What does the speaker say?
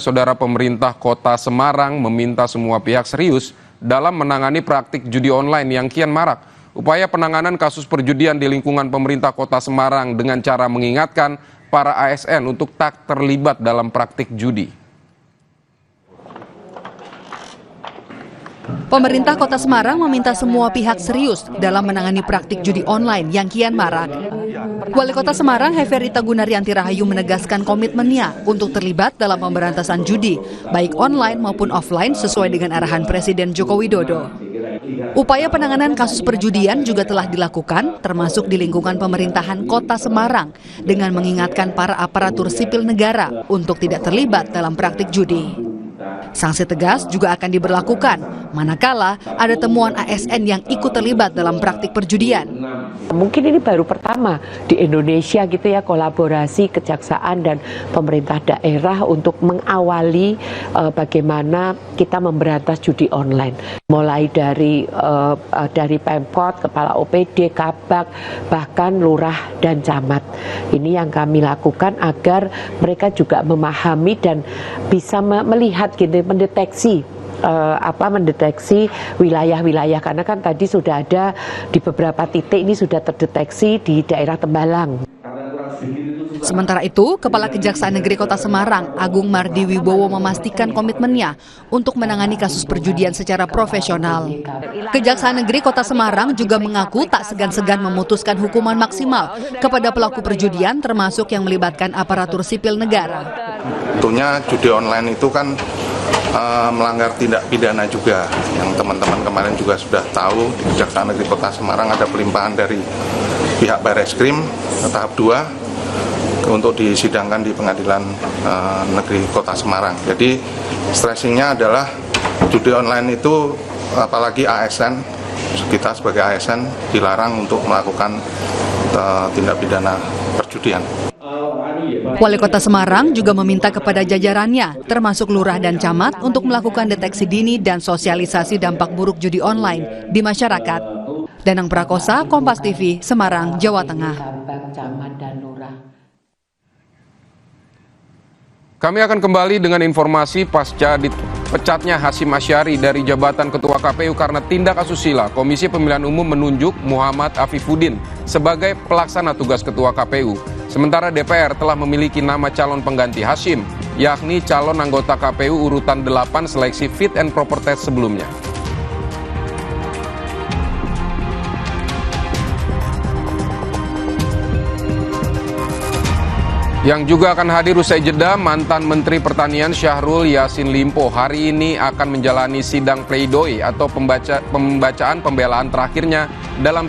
Saudara, pemerintah Kota Semarang meminta semua pihak serius dalam menangani praktik judi online yang kian marak. Upaya penanganan kasus perjudian di lingkungan pemerintah Kota Semarang dengan cara mengingatkan para ASN untuk tak terlibat dalam praktik judi. Pemerintah Kota Semarang meminta semua pihak serius dalam menangani praktik judi online yang kian marak. Wali Kota Semarang, Heferita Gunaryanti Rahayu, menegaskan komitmennya untuk terlibat dalam pemberantasan judi, baik online maupun offline sesuai dengan arahan Presiden Joko Widodo. Upaya penanganan kasus perjudian juga telah dilakukan, termasuk di lingkungan pemerintahan Kota Semarang, dengan mengingatkan para aparatur sipil negara untuk tidak terlibat dalam praktik judi. Sanksi tegas juga akan diberlakukan manakala ada temuan ASN yang ikut terlibat dalam praktik perjudian. Mungkin ini baru pertama di Indonesia gitu ya, kolaborasi kejaksaan dan pemerintah daerah untuk mengawali bagaimana kita memberantas judi online. Mulai dari Pemkot, Kepala OPD, Kabak, bahkan Lurah dan Camat. Ini yang kami lakukan agar mereka juga memahami dan bisa melihat gitu, mendeteksi wilayah-wilayah, karena kan tadi sudah ada di beberapa titik, ini sudah terdeteksi di daerah Tembalang. Sementara itu, Kepala Kejaksaan Negeri Kota Semarang, Agung Mardi Wibowo, memastikan komitmennya untuk menangani kasus perjudian secara profesional. Kejaksaan Negeri Kota Semarang juga mengaku tak segan-segan memutuskan hukuman maksimal kepada pelaku perjudian, termasuk yang melibatkan aparatur sipil negara. Tentunya judi online itu kan melanggar tindak pidana juga, yang teman-teman kemarin juga sudah tahu. Di Kejaksaan Negeri Kota Semarang ada pelimpahan dari pihak Bareskrim tahap 2 untuk disidangkan di Pengadilan Negeri Kota Semarang. Jadi stressingnya adalah judi online itu, apalagi ASN, kita sebagai ASN dilarang untuk melakukan tindak pidana perjudian. Wali Kota Semarang juga meminta kepada jajarannya, termasuk Lurah dan Camat, untuk melakukan deteksi dini dan sosialisasi dampak buruk judi online di masyarakat. Danang Prakosa, Kompas TV, Semarang, Jawa Tengah. Kami akan kembali dengan informasi pasca dipecatnya Hasyim Asyari dari jabatan Ketua KPU karena tindak asusila. Komisi Pemilihan Umum menunjuk Muhammad Afifuddin sebagai pelaksana tugas Ketua KPU. Sementara DPR telah memiliki nama calon pengganti Hasyim, yakni calon anggota KPU urutan 8 seleksi fit and proper test sebelumnya. Yang juga akan hadir usai jeda, mantan Menteri Pertanian Syahrul Yassin Limpo hari ini akan menjalani sidang pleidoy atau pembacaan pembelaan terakhirnya dalam